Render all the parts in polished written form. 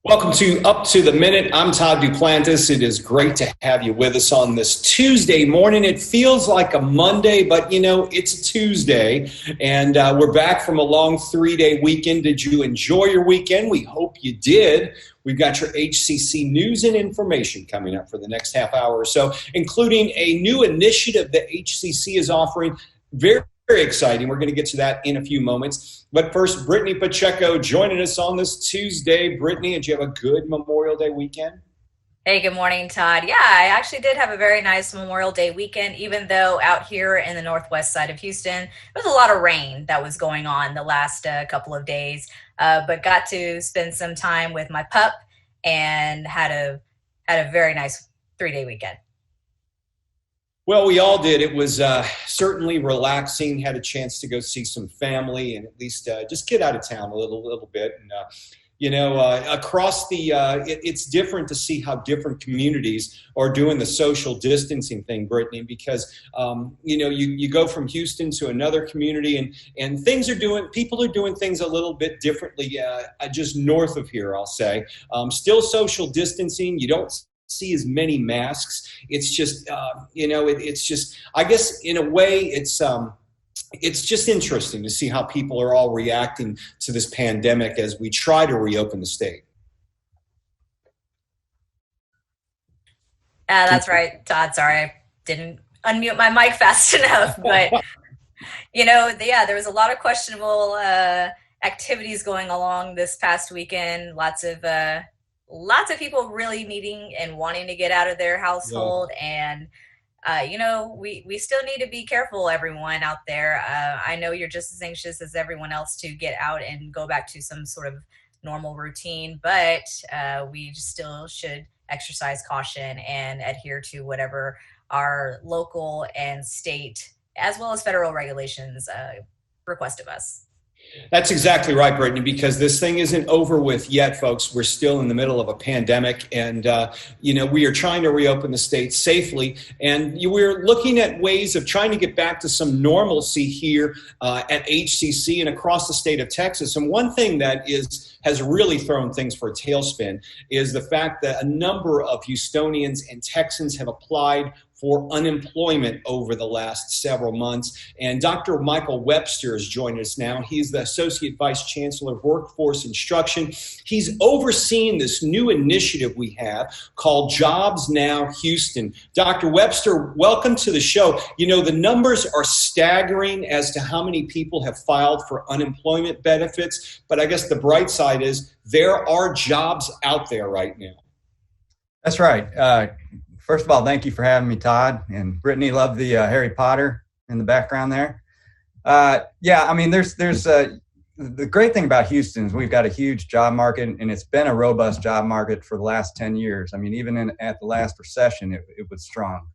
Welcome to Up to the Minute. I'm Todd Duplantis. It is great to have you with us on this Tuesday morning. It feels like a Monday, but it's a Tuesday, and we're back from a long 3-day weekend. Did you enjoy your weekend? We hope you did. We've got your HCC news and information coming up for the next half hour or so, including a new initiative that HCC is offering. Very exciting. We're going to get to that in a few moments. But first, Brittany Pacheco joining us on this Tuesday. Brittany, did you have a good Memorial Day weekend? Hey, good morning, Todd. Yeah, I actually did have a very nice Memorial Day weekend, even though out here in the northwest side of Houston, there was a lot of rain that was going on the last couple of days, but got to spend some time with my pup and had a very nice 3-day weekend. Well, we all did. It was certainly relaxing, had a chance to go see some family and at least just get out of town a little bit. And, across it's different to see how different communities are doing the social distancing thing, Brittany, because, you go from Houston to another community and people are doing things a little bit differently, just north of here, I'll say. Still social distancing. You don't see as many masks. It's just, it's just, I guess in a way it's just interesting to see how people are all reacting to this pandemic as we try to reopen the state. That's right, Todd. Sorry, I didn't unmute my mic fast enough, but there was a lot of questionable activities going along this past weekend. Lots of people really needing and wanting to get out of their household. Yeah. And, we still need to be careful, everyone out there. I know you're just as anxious as everyone else to get out and go back to some sort of normal routine, but we still should exercise caution and adhere to whatever our local and state, as well as federal regulations, request of us. That's exactly right, Brittany, because this thing isn't over with yet, folks. We're still in the middle of a pandemic, and, we are trying to reopen the state safely, and we're looking at ways of trying to get back to some normalcy here at HCC and across the state of Texas. And one thing that has really thrown things for a tailspin is the fact that a number of Houstonians and Texans have applied for unemployment over the last several months. And Dr. Michael Webster is joining us now. He's the Associate Vice Chancellor of Workforce Instruction. He's overseeing this new initiative we have called JobsNowHouston. Dr. Webster, welcome to the show. The numbers are staggering as to how many people have filed for unemployment benefits, but I guess the bright side is there are jobs out there right now. That's right. First of all, thank you for having me, Todd. And Brittany, love the Harry Potter in the background there. There's the great thing about Houston is we've got a huge job market, and it's been a robust job market for the last 10 years. I mean, even at the last recession, it was strong.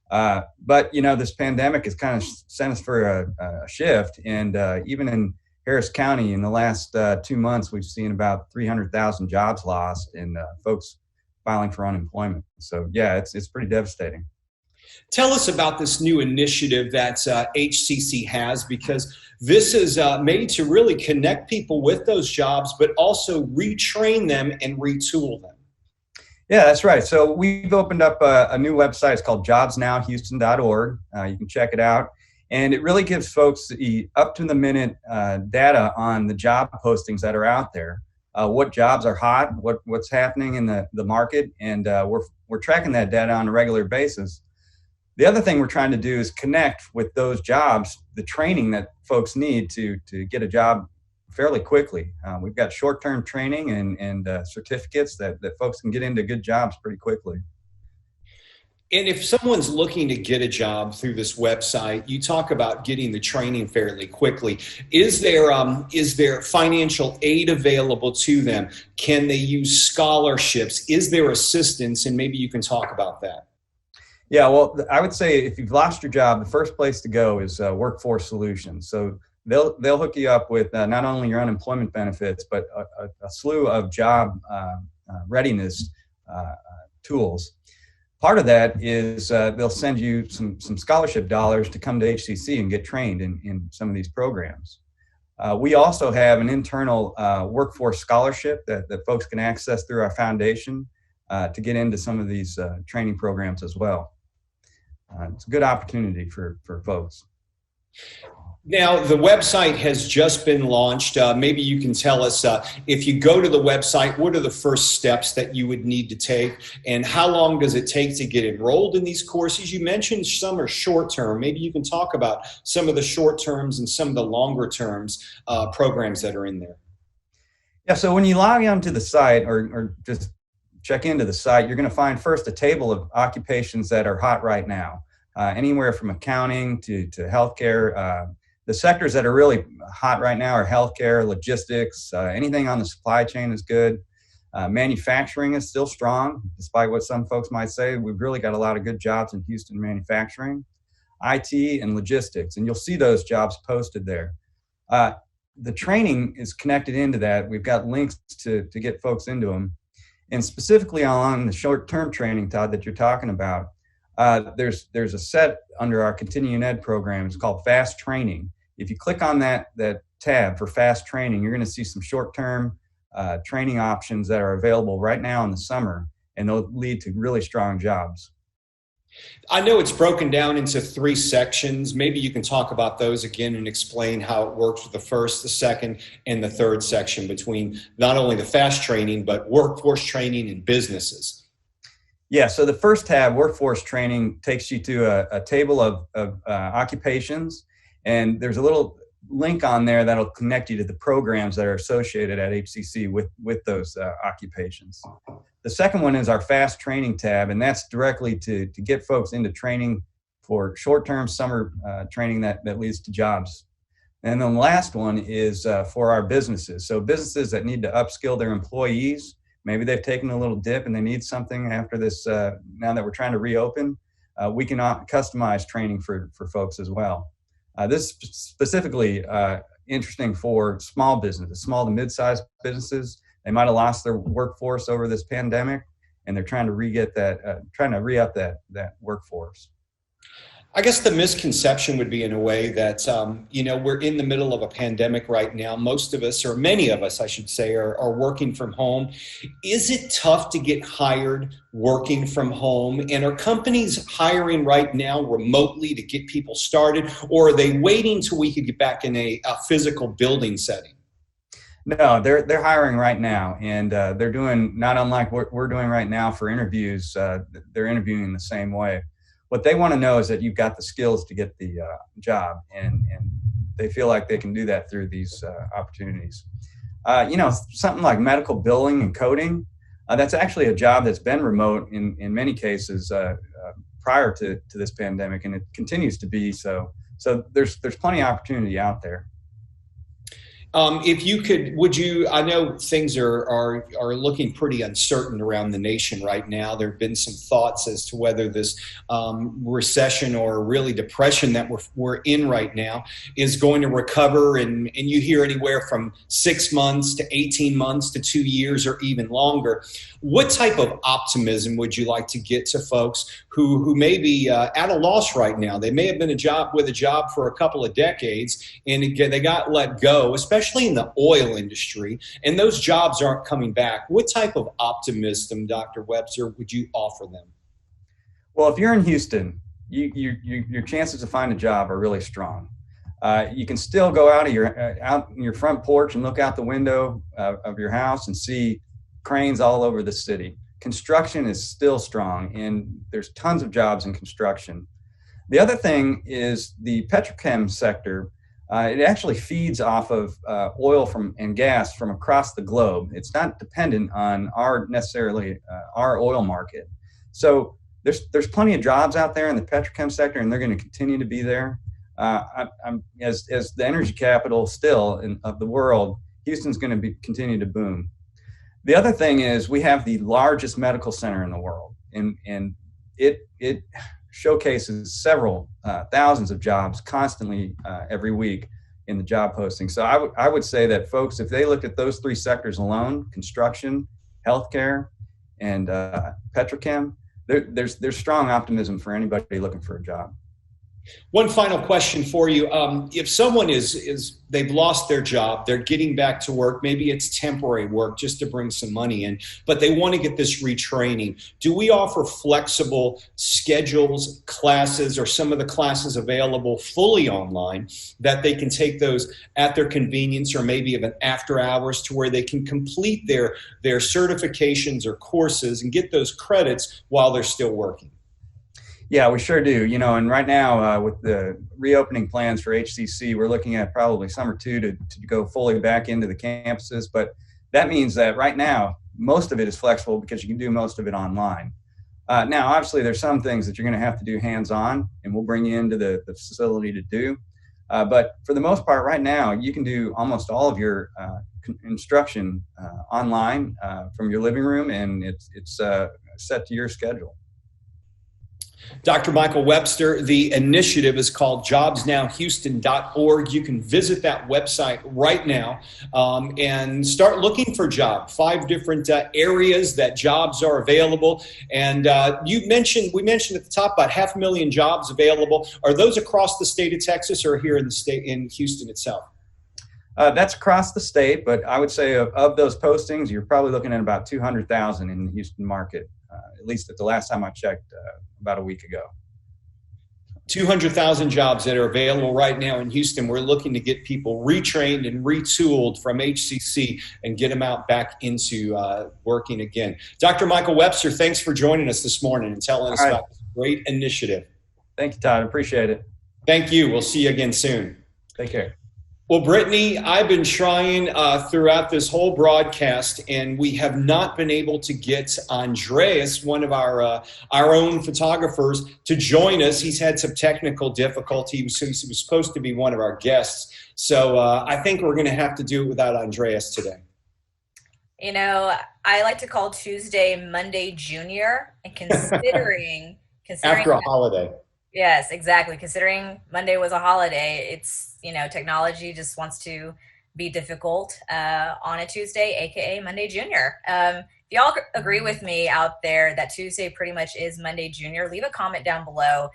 But this pandemic has kind of sent us for a shift. And even in Harris County, in the last 2 months, we've seen about 300,000 jobs lost and folks filing for unemployment. So yeah, it's pretty devastating. Tell us about this new initiative that HCC has, because this is made to really connect people with those jobs, but also retrain them and retool them. Yeah, that's right. So we've opened up a new website. It's called JobsNowHouston.org. You can check it out. And it really gives folks the up-to-the-minute data on the job postings that are out there. What jobs are hot, what's happening in the market, and we're tracking that data on a regular basis. The other thing we're trying to do is connect with those jobs, the training that folks need to get a job fairly quickly. We've got short-term training and certificates that folks can get into good jobs pretty quickly. And if someone's looking to get a job through this website, you talk about getting the training fairly quickly. Is there financial aid available to them? Can they use scholarships? Is there assistance? And maybe you can talk about that. Yeah, well, I would say if you've lost your job, the first place to go is Workforce Solutions. So they'll hook you up with not only your unemployment benefits, but a slew of job readiness tools. Part of that is they'll send you some scholarship dollars to come to HCC and get trained in some of these programs. We also have an internal workforce scholarship that folks can access through our foundation to get into some of these training programs as well. It's a good opportunity for folks. Now, the website has just been launched. Maybe you can tell us, if you go to the website, what are the first steps that you would need to take, and how long does it take to get enrolled in these courses? You mentioned some are short-term. Maybe you can talk about some of the short-terms and some of the longer-terms programs that are in there. Yeah, so when you log onto the site or just check into the site, you're going to find first a table of occupations that are hot right now, anywhere from accounting to healthcare. The sectors that are really hot right now are healthcare, logistics, anything on the supply chain is good. Manufacturing is still strong, despite what some folks might say. We've really got a lot of good jobs in Houston manufacturing, IT, and logistics, and you'll see those jobs posted there. The training is connected into that. We've got links to get folks into them. And specifically on the short-term training, Todd, that you're talking about, there's a set under our continuing ed program. It's called Fast Training. If you click on that tab for Fast Training, you're going to see some short-term training options that are available right now in the summer, and they'll lead to really strong jobs. I know it's broken down into 3 sections. Maybe you can talk about those again and explain how it works with the first, the second, and the third section between not only the fast training, but workforce training and businesses. Yeah, so the first tab, workforce training, takes you to a table of occupations, and there's a little link on there that'll connect you to the programs that are associated at HCC with those occupations. The second one is our fast training tab, and that's directly to get folks into training for short-term summer training that leads to jobs. And then the last one is for our businesses. So businesses that need to upskill their employees. Maybe they've taken a little dip and they need something after this, now that we're trying to reopen, we can customize training for folks as well. This is specifically interesting for small businesses, small to mid-sized businesses. They might have lost their workforce over this pandemic, and they're trying to re-up that workforce. I guess the misconception would be in a way that, we're in the middle of a pandemic right now. Most of us, or many of us, I should say, are working from home. Is it tough to get hired working from home? And are companies hiring right now remotely to get people started? Or are they waiting till we could get back in a physical building setting? No, they're hiring right now, and they're doing not unlike what we're doing right now for interviews. They're interviewing in the same way. What they want to know is that you've got the skills to get the job, and they feel like they can do that through these opportunities. Something like medical billing and coding, that's actually a job that's been remote in many cases prior to this pandemic, and it continues to be so. So there's plenty of opportunity out there. If you could, I know things are looking pretty uncertain around the nation right now. There have been some thoughts as to whether this recession or really depression that we're in right now is going to recover. And you hear anywhere from 6 months to 18 months to 2 years or even longer. What type of optimism would you like to get to folks who may be at a loss right now? They may have been with a job for a couple of decades, and they got let go, especially in the oil industry, and those jobs aren't coming back. What type of optimism, Dr. Webster, would you offer them? Well, if you're in Houston, your chances to find a job are really strong. You can still go out in your front porch and look out the window of your house and see cranes all over the city. Construction is still strong, and there's tons of jobs in construction. The other thing is the petrochem sector. It actually feeds off of oil and gas from across the globe. It's not dependent on our oil market. So there's plenty of jobs out there in the petrochem sector, and they're going to continue to be there. As the energy capital still of the world, Houston's going to continue to boom. The other thing is we have the largest medical center in the world, and it showcases several thousands of jobs constantly every week in the job posting. So I would say that folks, if they looked at those 3 sectors alone, construction, healthcare, and petrochem, there's strong optimism for anybody looking for a job. One final question for you. If someone they've lost their job, they're getting back to work, maybe it's temporary work just to bring some money in, but they want to get this retraining. Do we offer flexible schedules, classes, or some of the classes available fully online that they can take those at their convenience, or maybe even after hours, to where they can complete their certifications or courses and get those credits while they're still working? Yeah, we sure do. And right now with the reopening plans for HCC, we're looking at probably summer 2 to go fully back into the campuses. But that means that right now, most of it is flexible because you can do most of it online. Now, obviously, there's some things that you're going to have to do hands-on, and we'll bring you into the facility to do. But for the most part, right now, you can do almost all of your instruction online from your living room, and it's set to your schedule. Dr. Michael Webster, the initiative is called JobsNowHouston.org. You can visit that website right now and start looking for jobs. 5 different areas that jobs are available. And we mentioned at the top about 500,000 jobs available. Are those across the state of Texas or here in the state in Houston itself? That's across the state, but I would say of those postings, you're probably looking at about 200,000 in the Houston market, at least at the last time I checked about a week ago. 200,000 jobs that are available right now in Houston. We're looking to get people retrained and retooled from HCC and get them out back into working again. Dr. Michael Webster, thanks for joining us this morning and telling us about this great initiative. Thank you, Todd. Appreciate it. Thank you. We'll see you again soon. Take care. Well, Brittany, I've been trying throughout this whole broadcast, and we have not been able to get Andreas, one of our own photographers, to join us. He's had some technical difficulty. He was supposed to be one of our guests. So I think we're going to have to do it without Andreas today. I like to call Tuesday Monday Junior, and considering after a holiday. Yes, exactly. Considering Monday was a holiday, it's, technology just wants to be difficult on a Tuesday, aka Monday Junior. If y'all agree with me out there that Tuesday pretty much is Monday Junior, leave a comment down below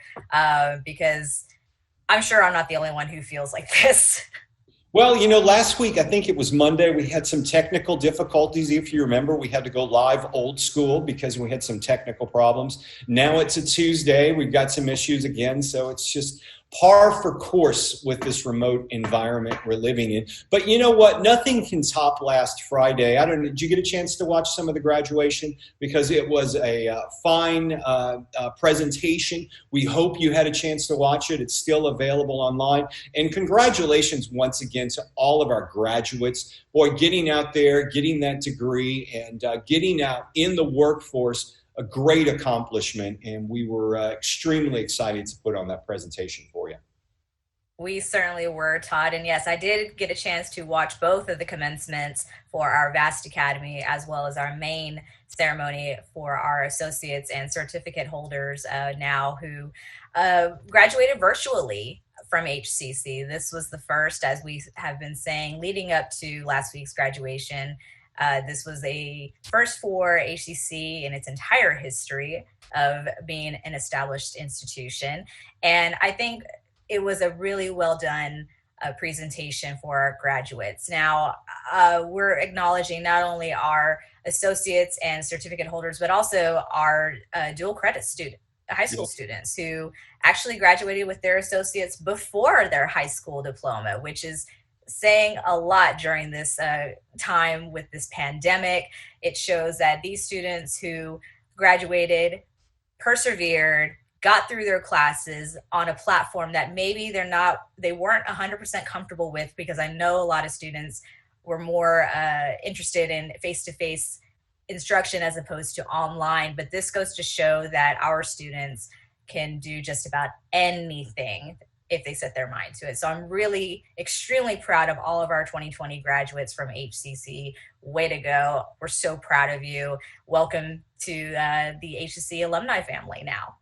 because I'm sure I'm not the only one who feels like this. Well, last week, I think it was Monday, we had some technical difficulties. If you remember, we had to go live old school because we had some technical problems. Now it's a Tuesday. We've got some issues again. So it's just par for course with this remote environment we're living in. But you know what? Nothing can top last Friday. I don't know. Did you get a chance to watch some of the graduation? Because it was a fine presentation. We hope you had a chance to watch it. It's still available online. And congratulations once again to all of our graduates. Boy, getting out there, getting that degree, and getting out in the workforce, a great accomplishment, and we were extremely excited to put on that presentation for you. We certainly were, Todd. And yes, I did get a chance to watch both of the commencements for our VAST Academy as well as our main ceremony for our associates and certificate holders now who graduated virtually from HCC. This was the first, as we have been saying, leading up to last week's graduation. This was a first for HCC in its entire history of being an established institution. And I think it was a really well done presentation for our graduates. Now, we're acknowledging not only our associates and certificate holders, but also our dual credit high school students who actually graduated with their associates before their high school diploma, which is saying a lot during this time with this pandemic. It shows that these students who graduated, persevered, got through their classes on a platform that maybe they weren't 100% comfortable with, because I know a lot of students were more interested in face-to-face instruction as opposed to online. But this goes to show that our students can do just about anything if they set their mind to it. So I'm really extremely proud of all of our 2020 graduates from HCC. Way to go. We're so proud of you. Welcome to the HCC alumni family now.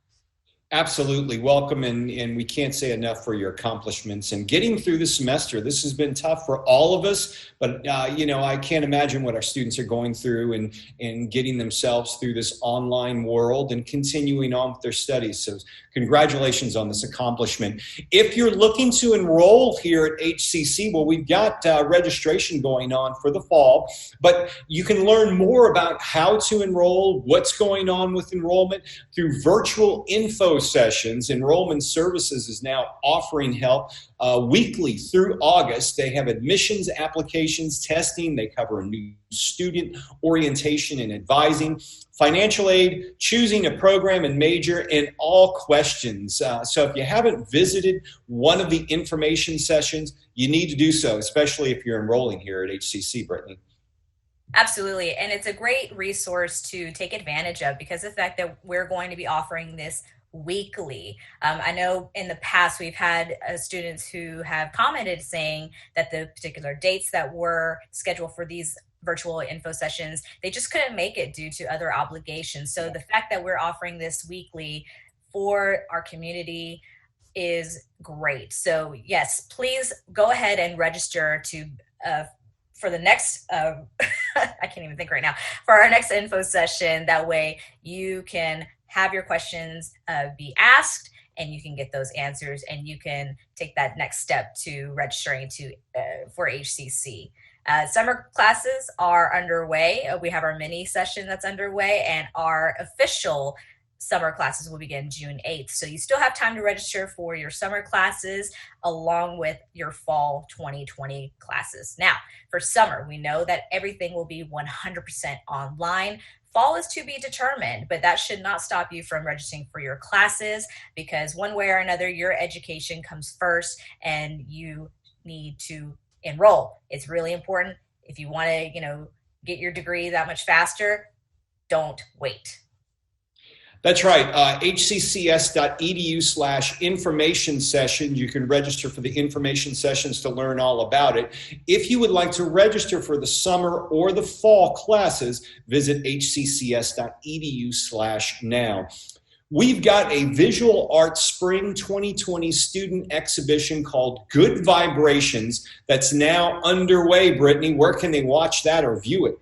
Absolutely. Welcome. And we can't say enough for your accomplishments and getting through the semester. This has been tough for all of us, but I can't imagine what our students are going through and getting themselves through this online world and continuing on with their studies. So congratulations on this accomplishment. If you're looking to enroll here at HCC, well, we've got registration going on for the fall, but you can learn more about how to enroll, what's going on with enrollment through virtual info sessions. Enrollment Services is now offering help weekly through August. They have admissions, applications, testing. They cover new student orientation and advising, financial aid, choosing a program and major, and all questions. So if you haven't visited one of the information sessions, you need to do so, especially if you're enrolling here at HCC, Brittany. Absolutely. And it's a great resource to take advantage of because of the fact that we're going to be offering this weekly. I know in the past we've had students who have commented saying that the particular dates that were scheduled for these virtual info sessions, they just couldn't make it due to other obligations. So the fact that we're offering this weekly for our community is great. So yes, please go ahead and register to for the next I can't even think right now, for our next info session. That way you can have your questions be asked and you can get those answers and you can take that next step to registering for HCC. Summer classes are underway. We have our mini session that's underway, and our official summer classes will begin June 8th. So you still have time to register for your summer classes along with your fall 2020 classes. Now, for summer, we know that everything will be 100% online. Fall is to be determined, but that should not stop you from registering for your classes, because one way or another, your education comes first and you need to enroll. It's really important. If you want to, get your degree that much faster, don't wait. That's right. hccs.edu/information session. You can register for the information sessions to learn all about it. If you would like to register for the summer or the fall classes, visit hccs.edu/now. We've got a visual arts spring 2020 student exhibition called Good Vibrations that's now underway. Brittany, where can they watch that or view it?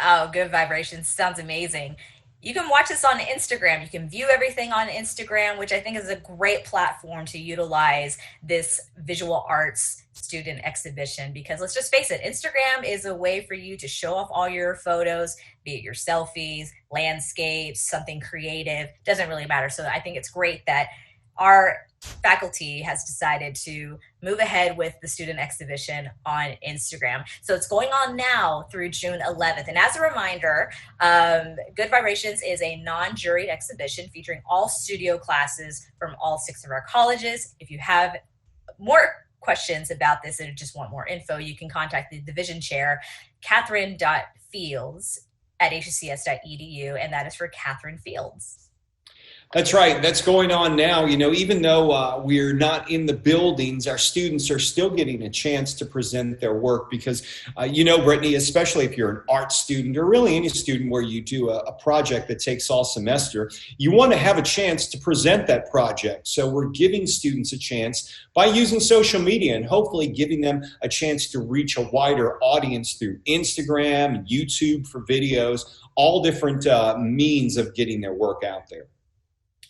Oh, Good Vibrations sounds amazing. You can watch this on Instagram. You can view everything on Instagram, which I think is a great platform to utilize this visual arts student exhibition, because let's just face it, Instagram is a way for you to show off all your photos, be it your selfies, landscapes, something creative, doesn't really matter. So I think it's great that our faculty has decided to move ahead with the student exhibition on Instagram. So it's going on now through June 11th. And as a reminder, Good Vibrations is a non-juried exhibition featuring all studio classes from all 6 of our colleges. If you have more questions about this and just want more info, you can contact the division chair, catherine.fields@hccs.edu, and that is for Catherine Fields. That's right. That's going on now. Even though we're not in the buildings, our students are still getting a chance to present their work because, Brittany, especially if you're an art student or really any student where you do a project that takes all semester, you want to have a chance to present that project. So we're giving students a chance by using social media and hopefully giving them a chance to reach a wider audience through Instagram, YouTube for videos, all different means of getting their work out there.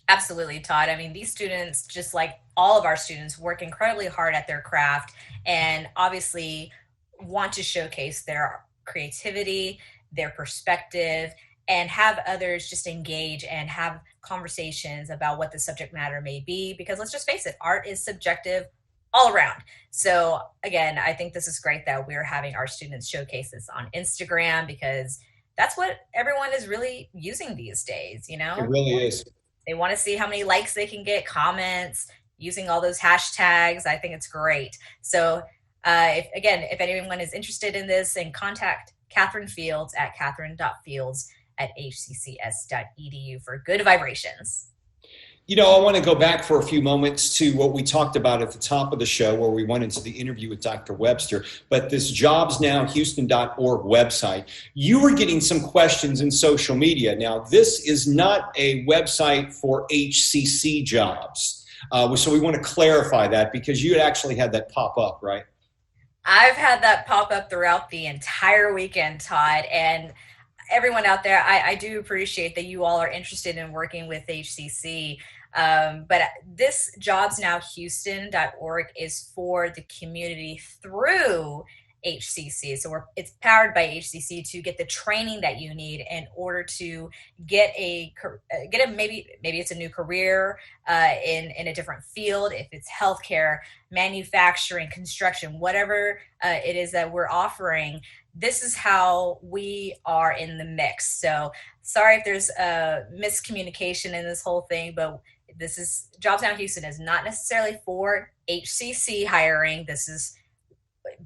Absolutely, Todd. I mean, these students, just like all of our students, work incredibly hard at their craft and obviously want to showcase their creativity, their perspective, and have others just engage and have conversations about what the subject matter may be. Because let's just face it, art is subjective all around. So again, I think this is great that we're having our students showcase this on Instagram, because that's what everyone is really using these days, It really is. They want to see how many likes they can get, comments, using all those hashtags. I think it's great. So if anyone is interested in this, then contact Catherine Fields at catherine.fields@hccs.edu for Good Vibrations. I want to go back for a few moments to what we talked about at the top of the show where we went into the interview with Dr. Webster, but this JobsNowHouston.org website. You were getting some questions in social media. Now, this is not a website for HCC jobs. So we want to clarify that because you had actually had that pop up, right? I've had that pop up throughout the entire weekend, Todd, and everyone out there, I do appreciate that you all are interested in working with HCC. But this JobsNowHouston.org is for the community through HCC. So it's powered by HCC to get the training that you need in order to get maybe it's a new career in a different field. If it's healthcare, manufacturing, construction, whatever it is that we're offering, this is how we are in the mix. So sorry if there's a miscommunication in this whole thing, but this is Jobs Now Houston is not necessarily for HCC hiring. This is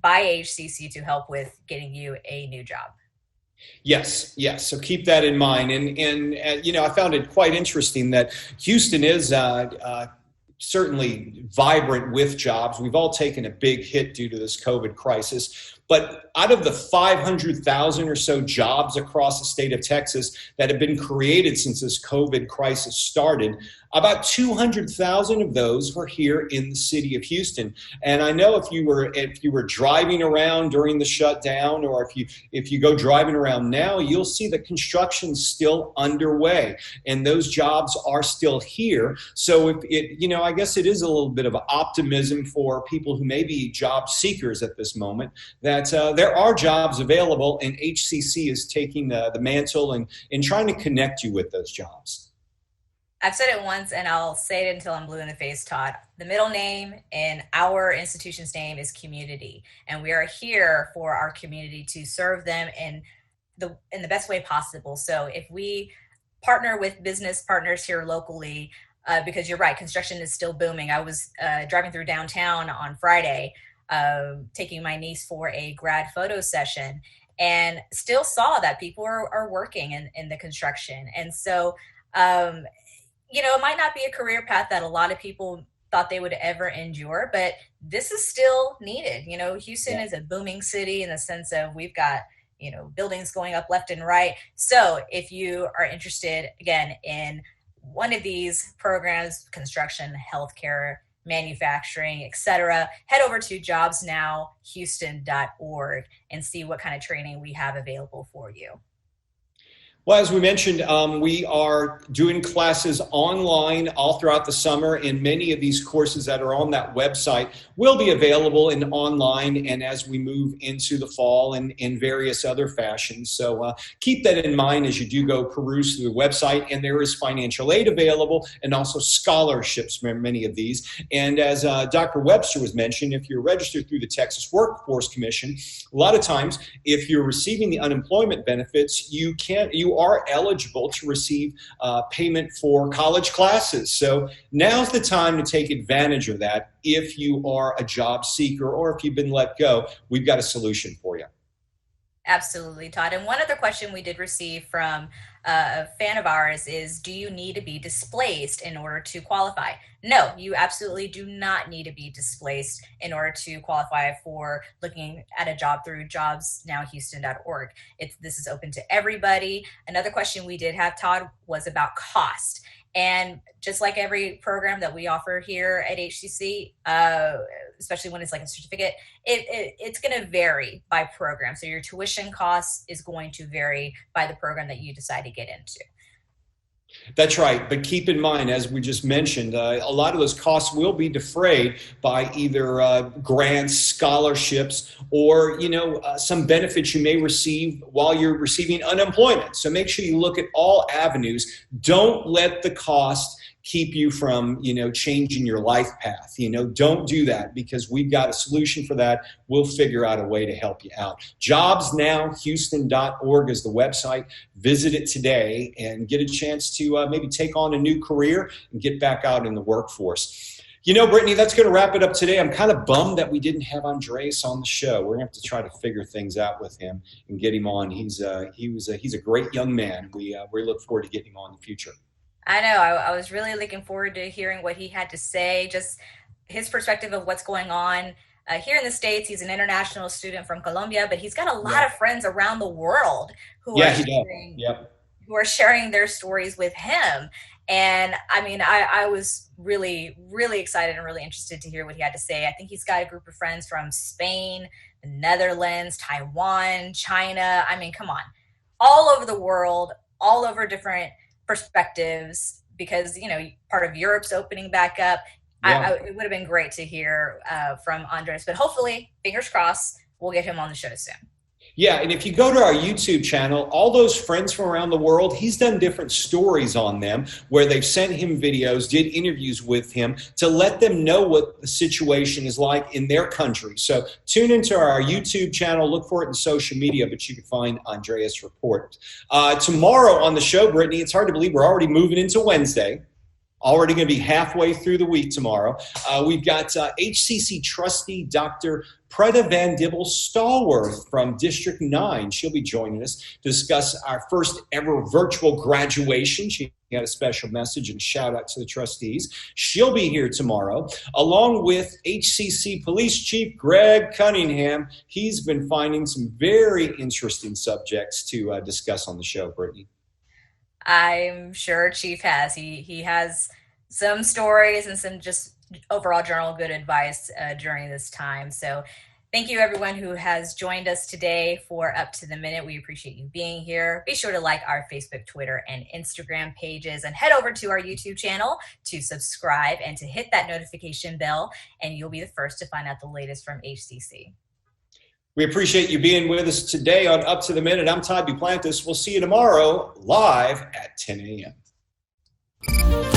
by HCC to help with getting you a new job. Yes. So keep that in mind. And I found it quite interesting that Houston is certainly vibrant with jobs. We've all taken a big hit due to this COVID crisis. But out of the 500,000 or so jobs across the state of Texas that have been created since this COVID crisis started, about 200,000 of those were here in the city of Houston. And I know if you were driving around during the shutdown, or if you go driving around now, you'll see that construction's still underway, and those jobs are still here. So I guess it is a little bit of optimism for people who may be job seekers at this moment that there are jobs available, and HCC is taking the mantle and trying to connect you with those jobs. I've said it once and I'll say it until I'm blue in the face, Todd. The middle name in our institution's name is community. And we are here for our community to serve them in the best way possible. So if we partner with business partners here locally, because you're right, construction is still booming. I was driving through downtown on Friday, taking my niece for a grad photo session, and still saw that people are working in the construction. And so, it might not be a career path that a lot of people thought they would ever endure, but this is still needed. Houston is a booming city in the sense of we've got, buildings going up left and right. So if you are interested, again, in one of these programs, construction, healthcare, manufacturing, etc., head over to JobsNowHouston.org and see what kind of training we have available for you. Well, as we mentioned, we are doing classes online all throughout the summer, and many of these courses that are on that website will be available in online and as we move into the fall and in various other fashions. So keep that in mind as you do go peruse through the website, and there is financial aid available and also scholarships for many of these. And as Dr. Webster was mentioned, if you're registered through the Texas Workforce Commission, a lot of times if you're receiving the unemployment benefits, you are eligible to receive payment for college classes. So now's the time to take advantage of that. If you are a job seeker or if you've been let go, we've got a solution for you. Absolutely, Todd. And one other question we did receive from a fan of ours is, do you need to be displaced in order to qualify? No, you absolutely do not need to be displaced in order to qualify for looking at a job through JobsNowHouston.org. This is open to everybody. Another question we did have, Todd, was about cost. And just like every program that we offer here at HCC, especially when it's like a certificate, it's going to vary by program. So your tuition costs is going to vary by the program that you decide to get into. That's right. But keep in mind, as we just mentioned, a lot of those costs will be defrayed by either grants, scholarships, or, some benefits you may receive while you're receiving unemployment. So make sure you look at all avenues. Don't let the cost keep you from, changing your life path. Don't do that, because we've got a solution for that. We'll figure out a way to help you out. JobsNowHouston.org is the website. Visit it today and get a chance to maybe take on a new career and get back out in the workforce. Brittany, that's going to wrap it up today. I'm kind of bummed that we didn't have Andres on the show. We're going to have to try to figure things out with him and get him on. He's a great young man. We look forward to getting him on in the future. I know. I was really looking forward to hearing what he had to say, just his perspective of what's going on here in the States. He's an international student from Colombia, but he's got a lot of friends around the world who who are sharing their stories with him. And I mean, I was really, really excited and really interested to hear what he had to say. I think he's got a group of friends from Spain, the Netherlands, Taiwan, China. I mean, come on, all over the world, all over different perspectives, because, you know, part of Europe's opening back up. It would have been great to hear from Andres, but hopefully, fingers crossed, we'll get him on the show soon. Yeah, and if you go to our YouTube channel, all those friends from around the world, he's done different stories on them where they've sent him videos, did interviews with him to let them know what the situation is like in their country. So tune into our YouTube channel, look for it in social media, but you can find Andreas' report. Tomorrow on the show, Brittany, it's hard to believe we're already moving into Wednesday. Already going to be halfway through the week tomorrow. We've got HCC trustee Dr. Preta Van Dibble Stallworth from District 9. She'll be joining us to discuss our first ever virtual graduation. She got a special message and shout out to the trustees. She'll be here tomorrow, along with HCC Police Chief Greg Cunningham. He's been finding some very interesting subjects to discuss on the show, Brittany. I'm sure Chief has. He has some stories and some just overall general good advice during this time. So thank you everyone who has joined us today for Up to the Minute. We appreciate you being here. Be sure to like our Facebook, Twitter, and Instagram pages, and head over to our YouTube channel to subscribe and to hit that notification bell, and you'll be the first to find out the latest from HCC. We appreciate you being with us today on Up to the Minute. I'm Todd Duplantis. We'll see you tomorrow live at 10 a.m.